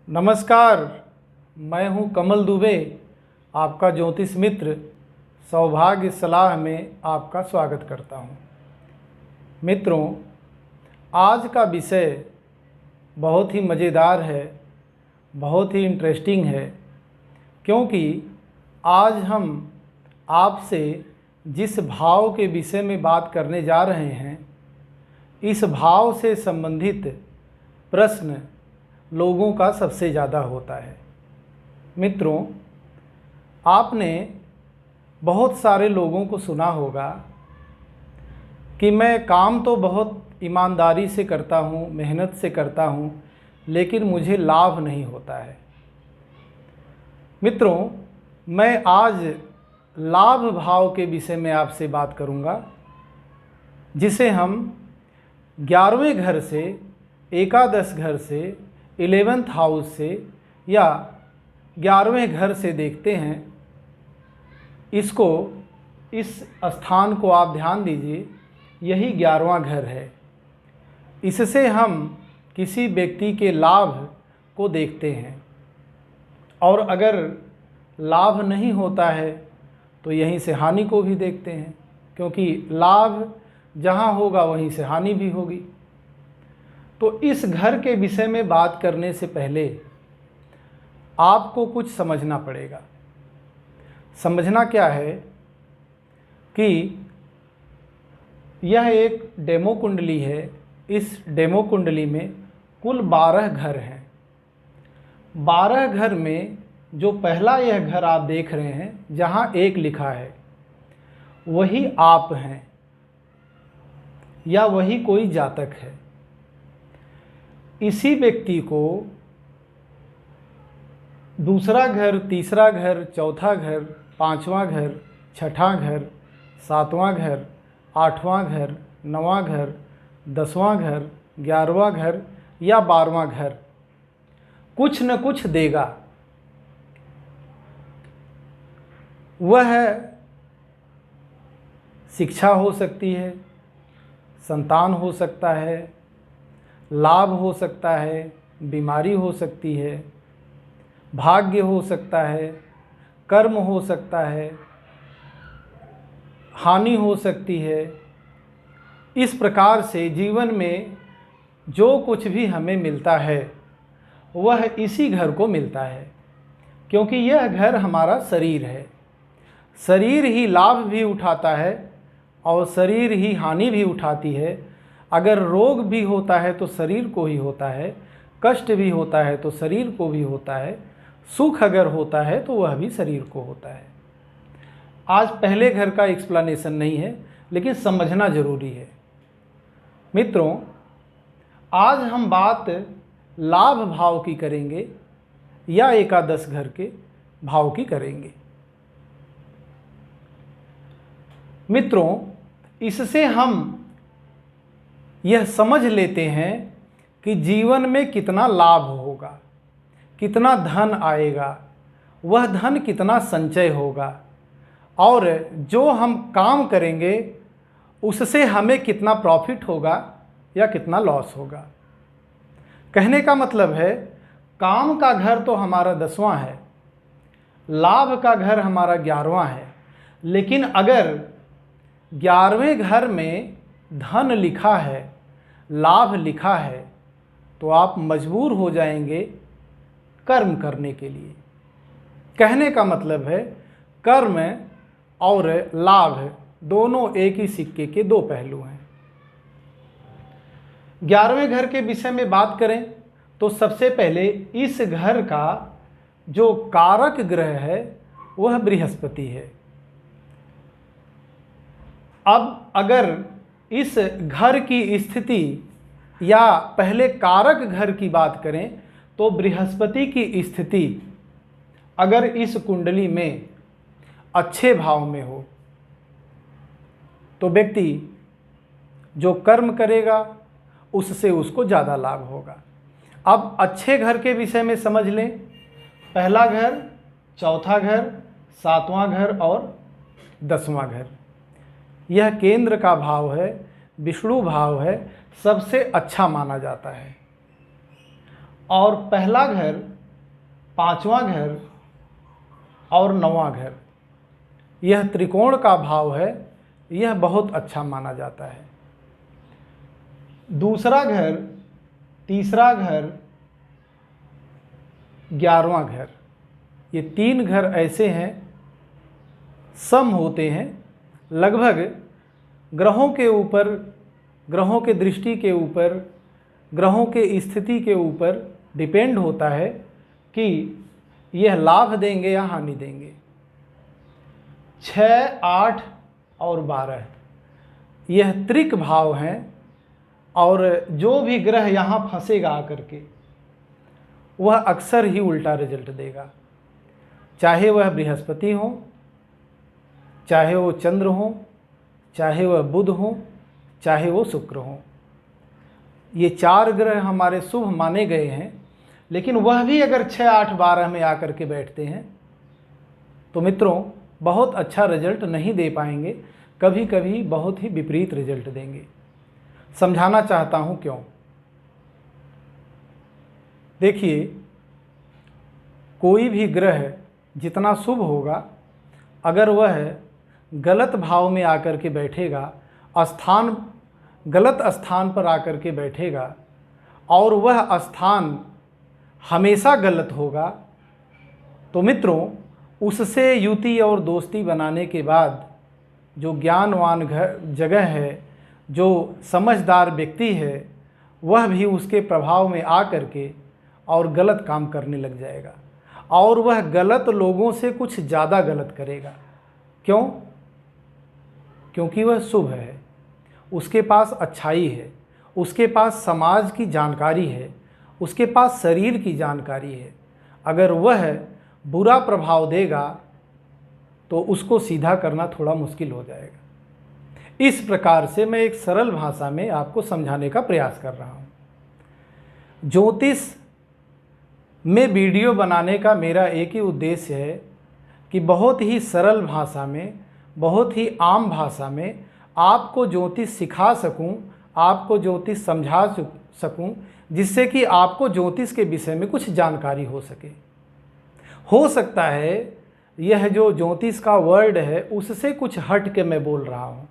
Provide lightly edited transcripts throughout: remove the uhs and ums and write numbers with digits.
नमस्कार, मैं हूं कमल दुबे, आपका ज्योतिष मित्र। सौभाग्य सलाह में आपका स्वागत करता हूं। मित्रों, आज का विषय बहुत ही मज़ेदार है, बहुत ही इंटरेस्टिंग है, क्योंकि आज हम आपसे जिस भाव के विषय में बात करने जा रहे हैं, इस भाव से संबंधित प्रश्न लोगों का सबसे ज़्यादा होता है। मित्रों, आपने बहुत सारे लोगों को सुना होगा कि मैं काम तो बहुत ईमानदारी से करता हूँ, मेहनत से करता हूँ, लेकिन मुझे लाभ नहीं होता है। मित्रों, मैं आज लाभ भाव के विषय में आपसे बात करूँगा, जिसे हम 11वें घर से, एकादश घर से, 11th हाउस से या 11वें घर से देखते हैं। इस स्थान को आप ध्यान दीजिए, यही 11वां घर है। इससे हम किसी व्यक्ति के लाभ को देखते हैं, और अगर लाभ नहीं होता है तो यहीं से हानि को भी देखते हैं, क्योंकि लाभ जहाँ होगा वहीं से हानि भी होगी। तो इस घर के विषय में बात करने से पहले आपको कुछ समझना पड़ेगा। समझना क्या है कि यह एक डेमो कुंडली है। इस डेमो कुंडली में कुल 12 घर हैं। 12 घर में जो पहला यह घर आप देख रहे हैं, जहाँ 1 लिखा है, वही आप हैं या वही कोई जातक है। इसी व्यक्ति को दूसरा घर, तीसरा घर, चौथा घर, 5वां घर, 6ठा घर, 7वां घर, 8वां घर, 9वां घर, 10वां घर, 11वां घर या 12वां घर कुछ न कुछ देगा। वह शिक्षा हो सकती है, संतान हो सकता है, लाभ हो सकता है, बीमारी हो सकती है, भाग्य हो सकता है, कर्म हो सकता है, हानि हो सकती है। इस प्रकार से जीवन में जो कुछ भी हमें मिलता है वह इसी घर को मिलता है, क्योंकि यह घर हमारा शरीर है। शरीर ही लाभ भी उठाता है और शरीर ही हानि भी उठाती है। अगर रोग भी होता है तो शरीर को ही होता है, कष्ट भी होता है तो शरीर को भी होता है, सुख अगर होता है तो वह भी शरीर को होता है। आज पहले घर का एक्सप्लेनेशन नहीं है, लेकिन समझना जरूरी है। मित्रों, आज हम बात लाभ भाव की करेंगे या एकादश घर के भाव की करेंगे। मित्रों, इससे हम यह समझ लेते हैं कि जीवन में कितना लाभ होगा, कितना धन आएगा, वह धन कितना संचय होगा, और जो हम काम करेंगे उससे हमें कितना प्रॉफिट होगा या कितना लॉस होगा। कहने का मतलब है, काम का घर तो हमारा 10वां है, लाभ का घर हमारा 11वां है, लेकिन अगर 11वें घर में धन लिखा है, लाभ लिखा है, तो आप मजबूर हो जाएंगे कर्म करने के लिए। कहने का मतलब है, कर्म और लाभ दोनों एक ही सिक्के के 2 पहलू हैं। 11वें घर के विषय में बात करें तो सबसे पहले इस घर का जो कारक ग्रह है वह बृहस्पति है। अब अगर इस घर की स्थिति या पहले कारक घर की बात करें तो बृहस्पति की स्थिति अगर इस कुंडली में अच्छे भाव में हो तो व्यक्ति जो कर्म करेगा उससे उसको ज़्यादा लाभ होगा। अब अच्छे घर के विषय में समझ लें। पहला घर, चौथा घर, 7वां घर और 10वां घर, यह केंद्र का भाव है, विष्णु भाव है, सबसे अच्छा माना जाता है। और पहला घर 5वां घर और 9वां घर, यह त्रिकोण का भाव है, यह बहुत अच्छा माना जाता है। दूसरा घर, तीसरा घर, 11वां घर, ये 3 घर ऐसे हैं, सम होते हैं, लगभग ग्रहों के ऊपर, ग्रहों के दृष्टि के ऊपर, ग्रहों के स्थिति के ऊपर डिपेंड होता है कि यह लाभ देंगे या हानि देंगे। 6, 8 और 12 यह त्रिक भाव हैं, और जो भी ग्रह यहाँ फंसेगा आकर के वह अक्सर ही उल्टा रिजल्ट देगा, चाहे वह बृहस्पति हो, चाहे वो चंद्र हो, चाहे वह बुध हो, चाहे वो शुक्र हो। ये 4 ग्रह हमारे शुभ माने गए हैं, लेकिन वह भी अगर 6, 8, 12 में आकर के बैठते हैं तो मित्रों बहुत अच्छा रिजल्ट नहीं दे पाएंगे, कभी कभी बहुत ही विपरीत रिजल्ट देंगे। समझाना चाहता हूं क्यों। देखिए, कोई भी ग्रह जितना शुभ होगा, अगर वह गलत भाव में आकर के बैठेगा, गलत स्थान पर आकर के बैठेगा और वह स्थान हमेशा गलत होगा, तो मित्रों उससे युति और दोस्ती बनाने के बाद जो ज्ञानवान जगह है, जो समझदार व्यक्ति है, वह भी उसके प्रभाव में आकर के और गलत काम करने लग जाएगा, और वह गलत लोगों से कुछ ज़्यादा गलत करेगा। क्यों? क्योंकि वह शुभ है, उसके पास अच्छाई है, उसके पास समाज की जानकारी है, उसके पास शरीर की जानकारी है। अगर वह बुरा प्रभाव देगा तो उसको सीधा करना थोड़ा मुश्किल हो जाएगा। इस प्रकार से मैं एक सरल भाषा में आपको समझाने का प्रयास कर रहा हूँ। ज्योतिष में वीडियो बनाने का मेरा एक ही उद्देश्य है कि बहुत ही सरल भाषा में, बहुत ही आम भाषा में आपको ज्योतिष सिखा सकूं, आपको ज्योतिष समझा सकूं, जिससे कि आपको ज्योतिष के विषय में कुछ जानकारी हो सके। हो सकता है यह जो ज्योतिष का वर्ड है उससे कुछ हट के मैं बोल रहा हूँ,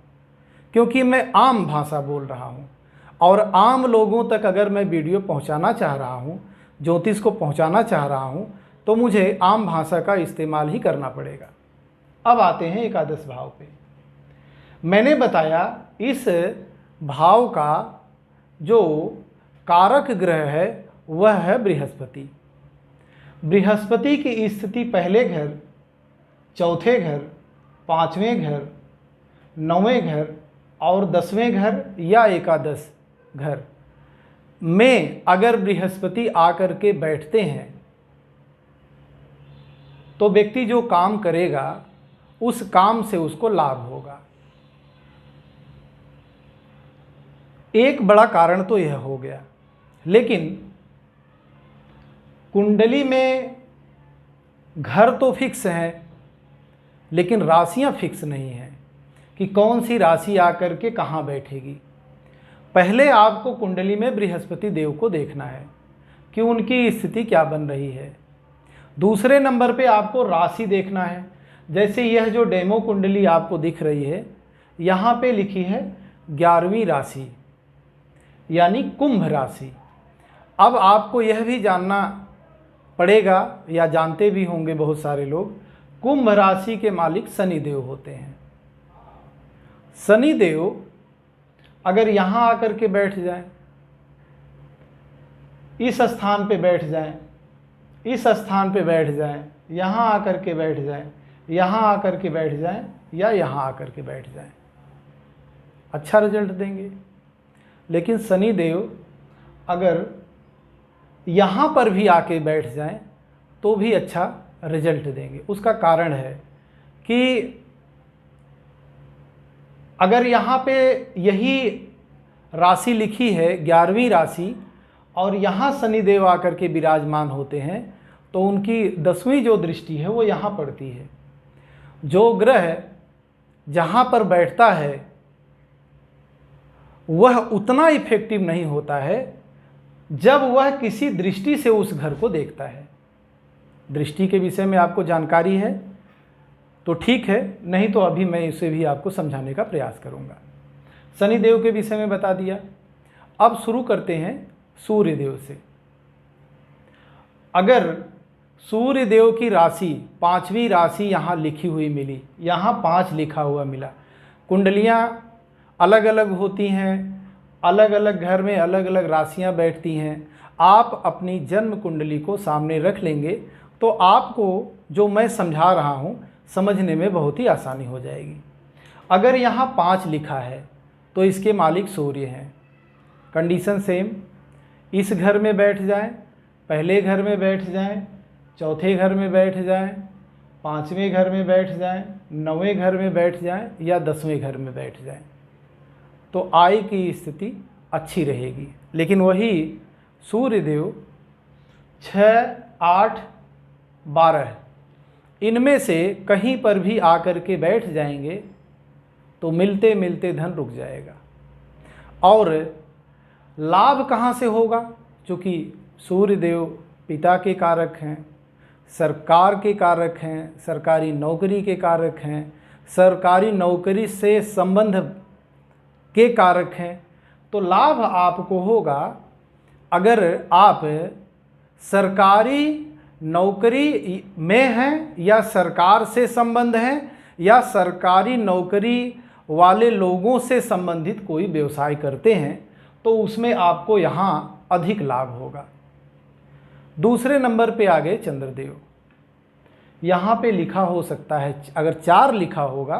क्योंकि मैं आम भाषा बोल रहा हूँ, और आम लोगों तक अगर मैं वीडियो पहुँचाना चाह रहा हूँ, ज्योतिष को पहुँचाना चाह रहा हूँ, तो मुझे आम भाषा का इस्तेमाल ही करना पड़ेगा। अब आते हैं एकादश भाव पे। मैंने बताया इस भाव का जो कारक ग्रह है वह है बृहस्पति। बृहस्पति की स्थिति पहले घर, चौथे घर, 5वें घर, 9वें घर और 10वें घर या एकादश घर में अगर बृहस्पति आकर के बैठते हैं तो व्यक्ति जो काम करेगा उस काम से उसको लाभ होगा। एक बड़ा कारण तो यह हो गया, लेकिन कुंडली में घर तो फिक्स हैं, लेकिन राशियां फिक्स नहीं हैं कि कौन सी राशि आकर के कहाँ बैठेगी। पहले आपको कुंडली में बृहस्पति देव को देखना है कि उनकी स्थिति क्या बन रही है। दूसरे नंबर पे आपको राशि देखना है। जैसे यह जो डेमो कुंडली आपको दिख रही है, यहाँ पे लिखी है 11वीं राशि यानी कुंभ राशि। अब आपको यह भी जानना पड़ेगा, या जानते भी होंगे बहुत सारे लोग, कुंभ राशि के मालिक शनि देव होते हैं। शनि देव अगर यहाँ आकर के बैठ जाएं, इस स्थान पे बैठ जाएं, इस स्थान पे बैठ जाएं, यहाँ आकर के बैठ जाएं, यहाँ आकर के बैठ जाएं, या यहाँ आकर के बैठ जाएं, अच्छा रिजल्ट देंगे। लेकिन शनि देव अगर यहाँ पर भी आके बैठ जाएं तो भी अच्छा रिजल्ट देंगे। उसका कारण है कि अगर यहाँ पे यही राशि लिखी है 11वीं राशि और यहाँ शनि देव आकर के विराजमान होते हैं तो उनकी 10वीं जो दृष्टि है वो यहाँ पड़ती है। जो ग्रह जहाँ पर बैठता है वह उतना इफेक्टिव नहीं होता है जब वह किसी दृष्टि से उस घर को देखता है। दृष्टि के विषय में आपको जानकारी है तो ठीक है, नहीं तो अभी मैं इसे भी आपको समझाने का प्रयास करूंगा। शनि देव के विषय में बता दिया। अब शुरू करते हैं सूर्य देव से। अगर सूर्य देव की राशि, पांचवी राशि यहाँ लिखी हुई मिली, यहाँ 5 लिखा हुआ मिला। कुंडलियाँ अलग अलग होती हैं, अलग अलग घर में अलग अलग राशियाँ बैठती हैं। आप अपनी जन्म कुंडली को सामने रख लेंगे तो आपको जो मैं समझा रहा हूँ समझने में बहुत ही आसानी हो जाएगी। अगर यहाँ 5 लिखा है तो इसके मालिक सूर्य हैं। कंडीशन सेम, इस घर में बैठ जाएं, पहले घर में बैठ जाएं, चौथे घर में बैठ जाएं, 5वें घर में बैठ जाएं, 9वें घर में बैठ जाएं या 10वें घर में बैठ जाएं तो आय की स्थिति अच्छी रहेगी। लेकिन वही सूर्य देव 6, 8, 12 इनमें से कहीं पर भी आकर के बैठ जाएंगे तो मिलते मिलते धन रुक जाएगा। और लाभ कहाँ से होगा? क्योंकि सूर्य देव पिता के कारक हैं, सरकार के कारक हैं, सरकारी नौकरी के कारक हैं, सरकारी नौकरी से संबंध के कारक हैं। तो लाभ आपको होगा अगर आप सरकारी नौकरी में हैं या सरकार से संबंध है या सरकारी नौकरी वाले लोगों से संबंधित कोई व्यवसाय करते हैं तो उसमें आपको यहाँ अधिक लाभ होगा। दूसरे नंबर पे आ गए चंद्रदेव। यहाँ पे लिखा हो सकता है, अगर 4 लिखा होगा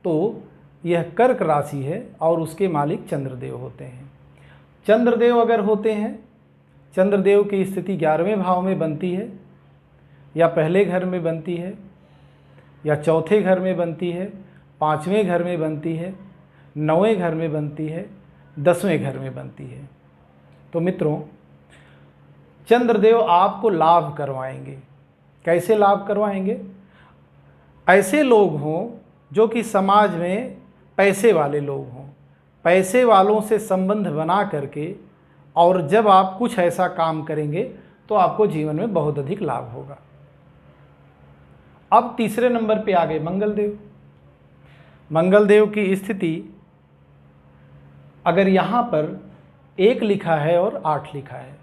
तो यह कर्क राशि है और उसके मालिक चंद्रदेव होते हैं। चंद्रदेव अगर होते हैं, चंद्रदेव की स्थिति 11वें भाव में बनती है या पहले घर में बनती है या चौथे घर में बनती है, 5वें घर में बनती है, 9वें घर में बनती है, 10वें घर में बनती है तो मित्रों चंद्रदेव आपको लाभ करवाएंगे। कैसे लाभ करवाएंगे? ऐसे लोग हों जो कि समाज में पैसे वाले लोग हों, पैसे वालों से संबंध बना करके, और जब आप कुछ ऐसा काम करेंगे तो आपको जीवन में बहुत अधिक लाभ होगा। अब तीसरे नंबर पे आ गए मंगलदेव। मंगलदेव की स्थिति अगर यहाँ पर 1 लिखा है और 8 लिखा है,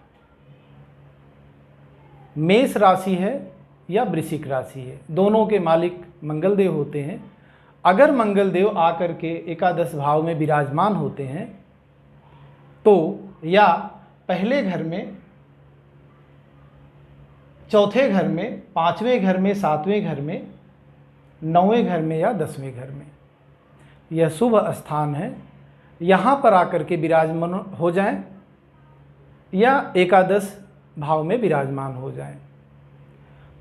मेष राशि है या वृश्चिक राशि है, दोनों के मालिक मंगलदेव होते हैं। अगर मंगलदेव आकर के एकादश भाव में विराजमान होते हैं तो या पहले घर में, चौथे घर में, 5वें घर में, 7वें घर में, 9वें घर में या 10वें घर में, यह शुभ स्थान है, यहाँ पर आकर के विराजमान हो जाएं या एकादश भाव में विराजमान हो जाएं।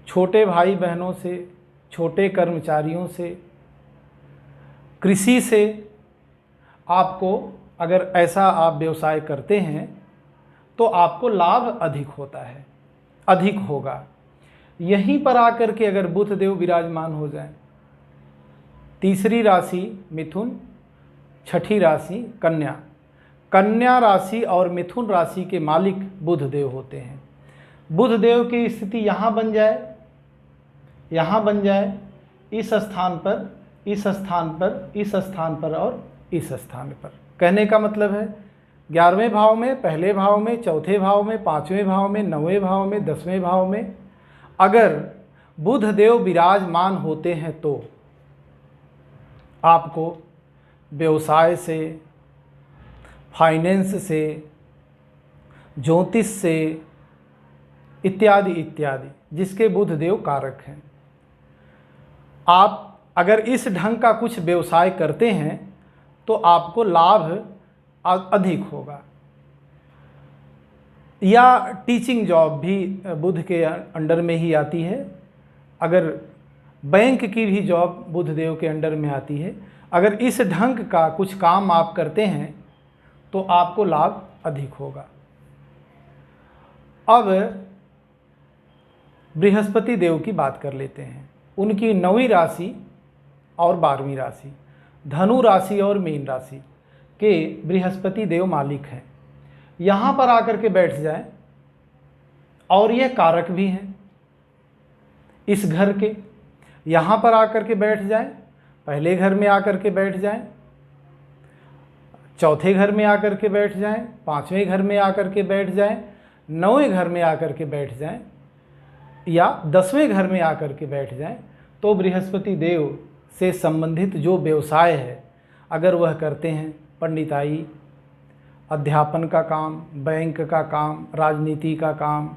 छोटे भाई बहनों से, छोटे कर्मचारियों से, कृषि से आपको अगर ऐसा आप व्यवसाय करते हैं तो आपको लाभ अधिक होता है, अधिक होगा। यहीं पर आकर के अगर बुध देव विराजमान हो जाए, तीसरी राशि मिथुन, छठी राशि कन्या, कन्या राशि और मिथुन राशि के मालिक बुध देव होते हैं। बुध देव की स्थिति यहाँ बन जाए, यहाँ बन जाए, इस स्थान पर, इस स्थान पर, इस स्थान पर और इस स्थान पर। कहने का मतलब है 11वें भाव में, पहले भाव में, चौथे भाव में, 5वें भाव में, 9वें भाव में, 10वें भाव में अगर बुध देव विराजमान होते हैं तो आपको व्यवसाय से, फाइनेंस से, ज्योतिष से इत्यादि इत्यादि, जिसके बुध देव कारक हैं, आप अगर इस ढंग का कुछ व्यवसाय करते हैं तो आपको लाभ अधिक होगा। या टीचिंग जॉब भी बुध के अंडर में ही आती है, अगर बैंक की भी जॉब बुध देव के अंडर में आती है। अगर इस ढंग का कुछ काम आप करते हैं तो आपको लाभ अधिक होगा। अब बृहस्पति देव की बात कर लेते हैं। उनकी 9वीं राशि और 12वीं राशि, धनु राशि और मीन राशि के बृहस्पति देव मालिक हैं। यहाँ पर आकर के बैठ जाएं और ये कारक भी हैं। इस घर के, यहाँ पर आकर के बैठ जाएं, पहले घर में आकर के बैठ जाएं, चौथे घर में आकर के बैठ जाएं, पांचवें घर में आकर के बैठ जाएं, नौवें घर में आकर के बैठ जाएं या 10वें घर में आकर के बैठ जाएं, तो बृहस्पति देव से संबंधित जो व्यवसाय है अगर वह करते हैं, पंडिताई, अध्यापन का काम, बैंक का काम, राजनीति का काम,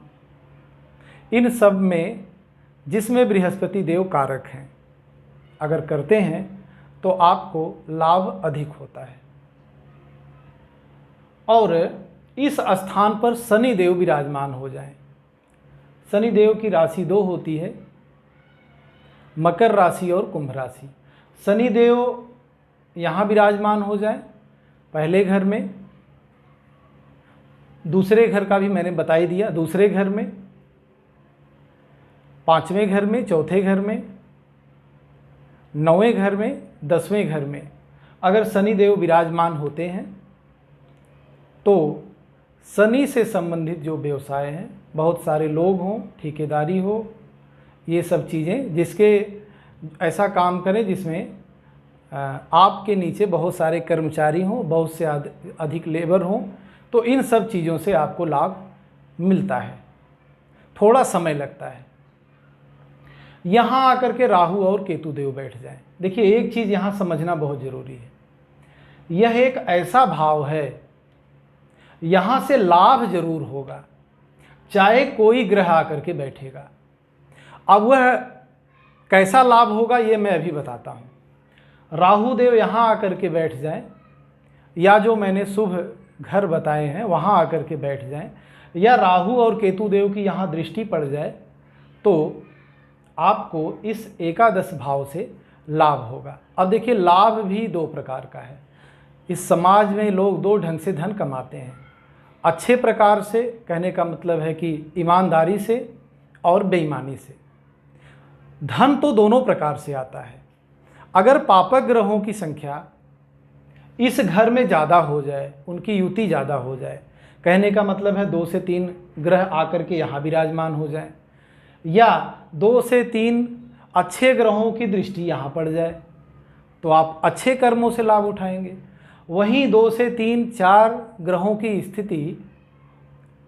इन सब में जिसमें बृहस्पति देव कारक हैं, अगर करते हैं तो आपको लाभ अधिक होता है। और इस स्थान पर शनि देव विराजमान हो जाएं। शनि देव की राशि 2 होती है, मकर राशि और कुंभ राशि। शनि देव यहाँ विराजमान हो जाएं पहले घर में, दूसरे घर का भी मैंने बता ही दिया, दूसरे घर में, पांचवें घर में, चौथे घर में, नौवें घर में, 10वें घर में अगर शनि देव विराजमान होते हैं तो शनि से संबंधित जो व्यवसाय हैं, बहुत सारे लोग हों, ठेकेदारी हो, ये सब चीज़ें, जिसके ऐसा काम करें जिसमें आपके नीचे बहुत सारे कर्मचारी हों, बहुत से अधिक लेबर हों, तो इन सब चीज़ों से आपको लाभ मिलता है। थोड़ा समय लगता है। यहाँ आकर के राहु और केतु देव बैठ जाएं। देखिए, एक चीज़ यहाँ समझना बहुत ज़रूरी है, यह एक ऐसा भाव है, यहाँ से लाभ जरूर होगा, चाहे कोई ग्रह आकर के बैठेगा। अब वह कैसा लाभ होगा ये मैं अभी बताता हूँ। राहु देव यहाँ आकर के बैठ जाएं, या जो मैंने शुभ घर बताए हैं वहाँ आकर के बैठ जाएं, या राहु और केतु देव की यहाँ दृष्टि पड़ जाए, तो आपको इस एकादश भाव से लाभ होगा। अब देखिए, लाभ भी 2 प्रकार का है। इस समाज में लोग 2 ढंग से धन कमाते हैं। अच्छे प्रकार से, कहने का मतलब है कि ईमानदारी से और बेईमानी से। धन तो दोनों प्रकार से आता है। अगर पापक ग्रहों की संख्या इस घर में ज़्यादा हो जाए, उनकी युति ज़्यादा हो जाए, कहने का मतलब है 2 से 3 ग्रह आकर के यहाँ विराजमान हो जाए, या 2 से 3 अच्छे ग्रहों की दृष्टि यहाँ पड़ जाए, तो आप अच्छे कर्मों से लाभ उठाएंगे। वहीं 2 से 3 4 ग्रहों की स्थिति,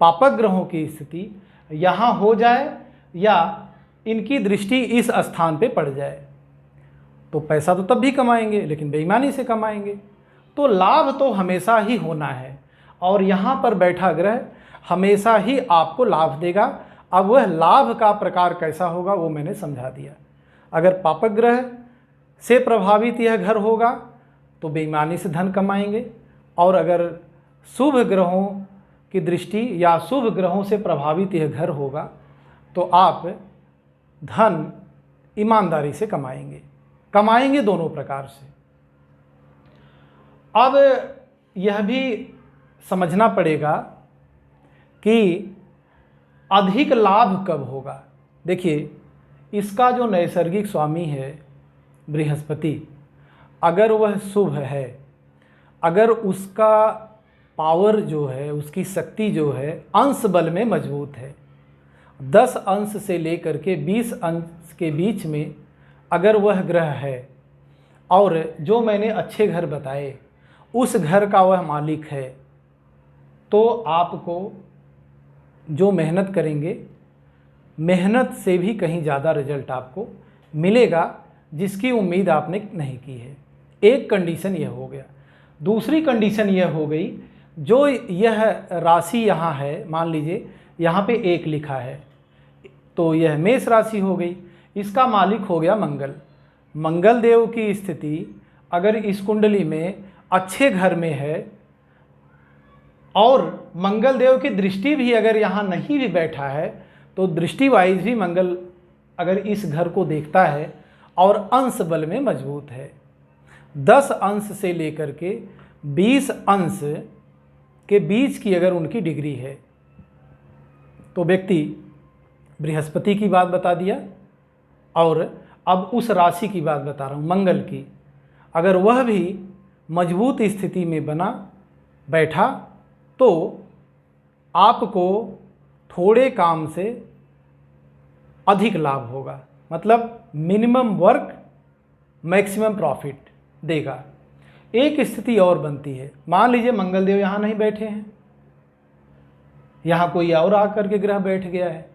पापक ग्रहों की स्थिति यहाँ हो जाए, या इनकी दृष्टि इस स्थान पे पड़ जाए, तो पैसा तो तब भी कमाएंगे, लेकिन बेईमानी से कमाएंगे। तो लाभ तो हमेशा ही होना है, और यहाँ पर बैठा ग्रह हमेशा ही आपको लाभ देगा। अब वह लाभ का प्रकार कैसा होगा वो मैंने समझा दिया। अगर पापक ग्रह से प्रभावित यह घर होगा तो बेईमानी से धन कमाएंगे, और अगर शुभ ग्रहों की दृष्टि या शुभ ग्रहों से प्रभावित यह घर होगा तो आप धन ईमानदारी से कमाएंगे दोनों प्रकार से। अब यह भी समझना पड़ेगा कि अधिक लाभ कब होगा। देखिए, इसका जो नैसर्गिक स्वामी है बृहस्पति, अगर वह शुभ है, अगर उसका पावर जो है, उसकी शक्ति जो है अंश बल में मजबूत है, 10 अंश से लेकर के 20 अंश के बीच में अगर वह ग्रह है, और जो मैंने अच्छे घर बताए उस घर का वह मालिक है, तो आपको जो मेहनत करेंगे, मेहनत से भी कहीं ज़्यादा रिजल्ट आपको मिलेगा, जिसकी उम्मीद आपने नहीं की है। एक कंडीशन यह हो गया। दूसरी कंडीशन यह हो गई, जो यह राशि यहाँ है, मान लीजिए यहाँ पे 1 लिखा है, तो यह मेष राशि हो गई, इसका मालिक हो गया मंगल। मंगल देव की स्थिति अगर इस कुंडली में अच्छे घर में है, और मंगल देव की दृष्टि भी अगर यहाँ नहीं भी बैठा है, तो दृष्टि वाइज भी मंगल अगर इस घर को देखता है और अंश बल में मजबूत है, 10 अंश से लेकर के 20 अंश के बीच की अगर उनकी डिग्री है, तो व्यक्ति, बृहस्पति की बात बता दिया और अब उस राशि की बात बता रहा हूँ, मंगल की, अगर वह भी मजबूत स्थिति में बैठा तो आपको थोड़े काम से अधिक लाभ होगा। मतलब मिनिमम वर्क मैक्सिमम प्रॉफिट देगा। एक स्थिति और बनती है, मान लीजिए मंगलदेव यहाँ नहीं बैठे हैं, यहाँ कोई और आकर के ग्रह बैठ गया है।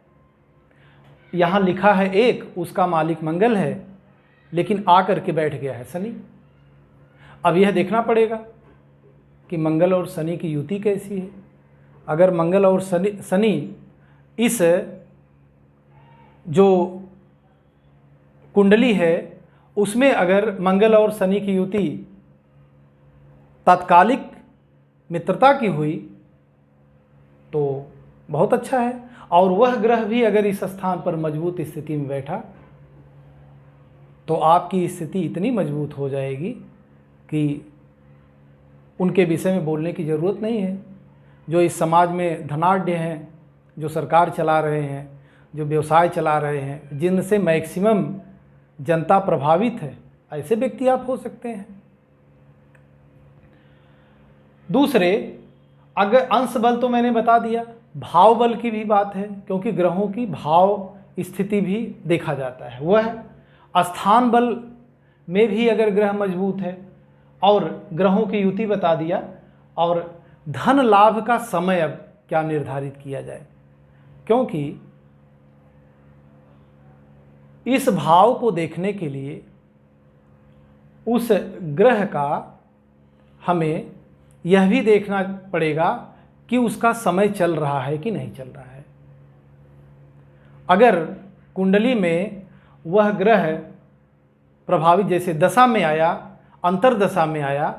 यहाँ लिखा है एक, उसका मालिक मंगल है, लेकिन आकर के बैठ गया है शनि। अब यह देखना पड़ेगा कि मंगल और शनि की युति कैसी है। अगर मंगल और शनि इस जो कुंडली है उसमें अगर मंगल और शनि की युति तात्कालिक मित्रता की हुई तो बहुत अच्छा है, और वह ग्रह भी अगर इस स्थान पर मजबूत स्थिति में बैठा तो आपकी स्थिति इतनी मजबूत हो जाएगी कि उनके विषय में बोलने की ज़रूरत नहीं है। जो इस समाज में धनाढ़ हैं, जो सरकार चला रहे हैं, जो व्यवसाय चला रहे हैं, जिनसे मैक्सिमम जनता प्रभावित है, ऐसे व्यक्ति आप हो सकते हैं। दूसरे, अगर अंश बल तो मैंने बता दिया, भाव बल की भी बात है, क्योंकि ग्रहों की भाव स्थिति भी देखा जाता है। वह स्थान बल में भी अगर ग्रह मजबूत है, और ग्रहों की युति बता दिया, और धन लाभ का समय अब क्या निर्धारित किया जाए, क्योंकि इस भाव को देखने के लिए उस ग्रह का हमें यह भी देखना पड़ेगा कि उसका समय चल रहा है कि नहीं चल रहा है। अगर कुंडली में वह ग्रह प्रभावित, जैसे दशा में आया, अंतर्दशा में आया,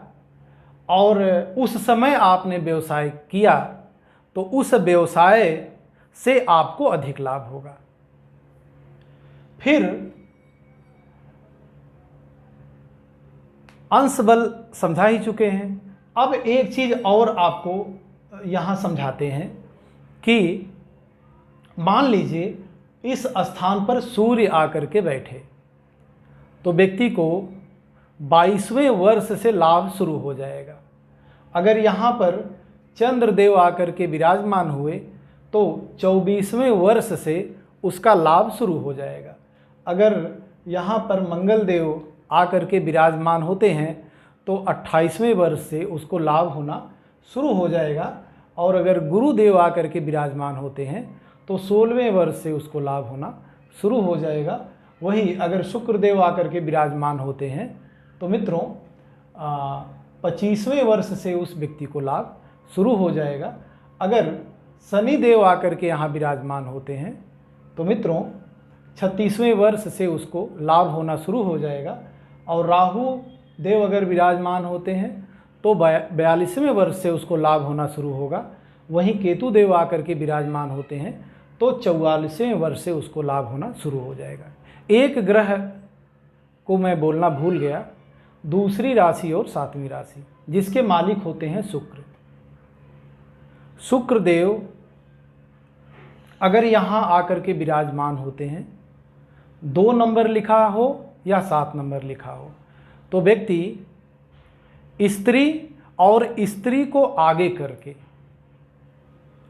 और उस समय आपने व्यवसाय किया, तो उस व्यवसाय से आपको अधिक लाभ होगा। फिर अंश बल समझा ही चुके हैं। अब एक चीज़ और आपको यहाँ समझाते हैं कि मान लीजिए इस स्थान पर सूर्य आकर के बैठे तो व्यक्ति को 22वें वर्ष से लाभ शुरू हो जाएगा। अगर यहाँ पर चंद्रदेव आकर के विराजमान हुए तो 24वें वर्ष से उसका लाभ शुरू हो जाएगा। अगर यहाँ पर मंगल देव आकर के विराजमान होते हैं तो 28वें वर्ष से उसको लाभ होना शुरू हो जाएगा, और अगर गुरुदेव आकर के विराजमान होते हैं तो 16वें वर्ष से उसको लाभ होना शुरू हो जाएगा। वही अगर शुक्रदेव आकर के विराजमान होते हैं तो मित्रों 25वें वर्ष से उस व्यक्ति को लाभ शुरू हो जाएगा। अगर शनि देव आकर के यहाँ विराजमान होते हैं तो मित्रों 36वें वर्ष से उसको लाभ होना शुरू हो जाएगा, और राहु देव अगर विराजमान होते हैं तो 42वें वर्ष से उसको लाभ होना शुरू होगा। वहीं केतु देव आकर के विराजमान होते हैं तो 44वें वर्ष से उसको लाभ होना शुरू हो जाएगा। एक ग्रह को मैं बोलना भूल गया, दूसरी राशि और 7वीं राशि, जिसके मालिक होते हैं शुक्र। शुक्र देव अगर यहाँ आकर के विराजमान होते हैं, 2 नंबर लिखा हो या 7 नंबर लिखा हो, तो व्यक्ति स्त्री और स्त्री को आगे करके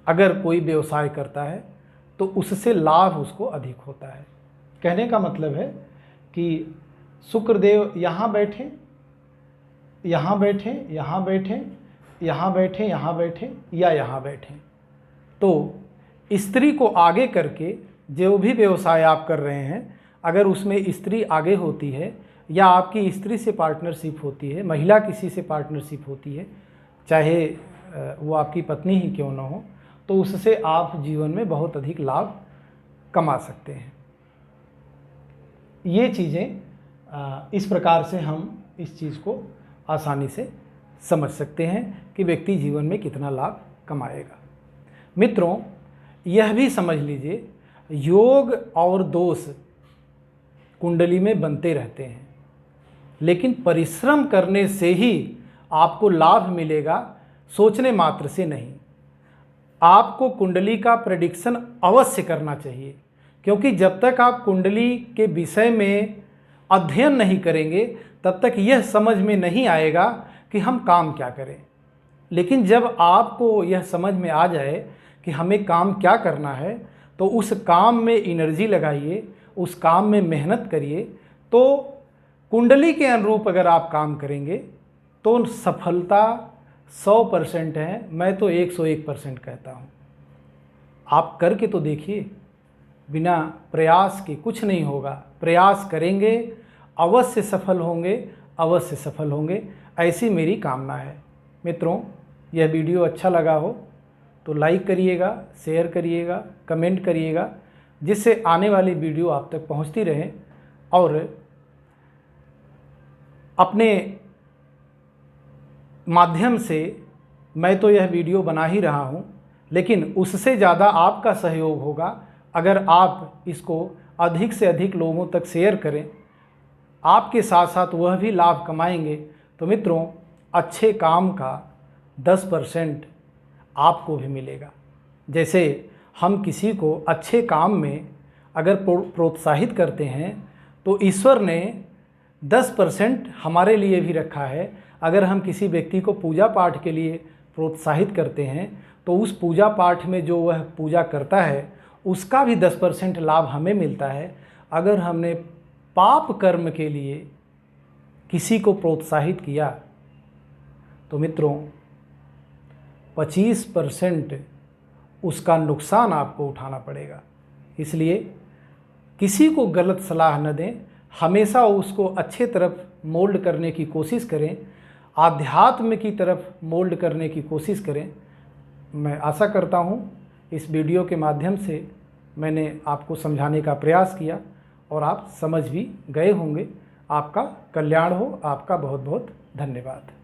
अगर कोई व्यवसाय करता है तो उससे लाभ उसको अधिक होता है। कहने का मतलब है कि शुक्रदेव यहाँ बैठे, यहाँ बैठे, यहाँ बैठे, यहाँ बैठे, यहाँ बैठे या यहाँ बैठे, तो स्त्री को आगे करके जो भी व्यवसाय आप कर रहे हैं, अगर उसमें स्त्री आगे होती है या आपकी स्त्री से पार्टनरशिप होती है, महिला किसी से पार्टनरशिप होती है, चाहे वो आपकी पत्नी ही क्यों ना हो, तो उससे आप जीवन में बहुत अधिक लाभ कमा सकते हैं। ये चीज़ें इस प्रकार से हम इस चीज़ को आसानी से समझ सकते हैं कि व्यक्ति जीवन में कितना लाभ कमाएगा। मित्रों, यह भी समझ लीजिए, योग और दोष कुंडली में बनते रहते हैं, लेकिन परिश्रम करने से ही आपको लाभ मिलेगा, सोचने मात्र से नहीं। आपको कुंडली का प्रेडिक्शन अवश्य करना चाहिए, क्योंकि जब तक आप कुंडली के विषय में अध्ययन नहीं करेंगे तब तक यह समझ में नहीं आएगा कि हम काम क्या करें। लेकिन जब आपको यह समझ में आ जाए कि हमें काम क्या करना है, तो उस काम में एनर्जी लगाइए, उस काम में मेहनत करिए, तो कुंडली के अनुरूप अगर आप काम करेंगे तो सफलता 100% है, मैं तो 101% कहता हूँ। आप करके तो देखिए, बिना प्रयास के कुछ नहीं होगा। प्रयास करेंगे, अवश्य सफल होंगे, अवश्य सफल होंगे, ऐसी मेरी कामना है। मित्रों, यह वीडियो अच्छा लगा हो तो लाइक करिएगा, शेयर करिएगा, कमेंट करिएगा, जिससे आने वाली वीडियो आप तक पहुंचती रहे। और अपने माध्यम से मैं तो यह वीडियो बना ही रहा हूं, लेकिन उससे ज़्यादा आपका सहयोग होगा अगर आप इसको अधिक से अधिक लोगों तक शेयर करें। आपके साथ साथ वह भी लाभ कमाएंगे। तो मित्रों, अच्छे काम का 10% आपको भी मिलेगा। जैसे हम किसी को अच्छे काम में अगर प्रोत्साहित करते हैं तो ईश्वर ने 10% हमारे लिए भी रखा है। अगर हम किसी व्यक्ति को पूजा पाठ के लिए प्रोत्साहित करते हैं तो उस पूजा पाठ में जो वह पूजा करता है उसका भी 10% लाभ हमें मिलता है। अगर हमने पाप कर्म के लिए किसी को प्रोत्साहित किया तो मित्रों 25% उसका नुकसान आपको उठाना पड़ेगा। इसलिए किसी को गलत सलाह न दें, हमेशा उसको अच्छे तरफ मोल्ड करने की कोशिश करें, आध्यात्म की तरफ मोल्ड करने की कोशिश करें। मैं आशा करता हूँ इस वीडियो के माध्यम से मैंने आपको समझाने का प्रयास किया और आप समझ भी गए होंगे। आपका कल्याण हो। आपका बहुत बहुत धन्यवाद।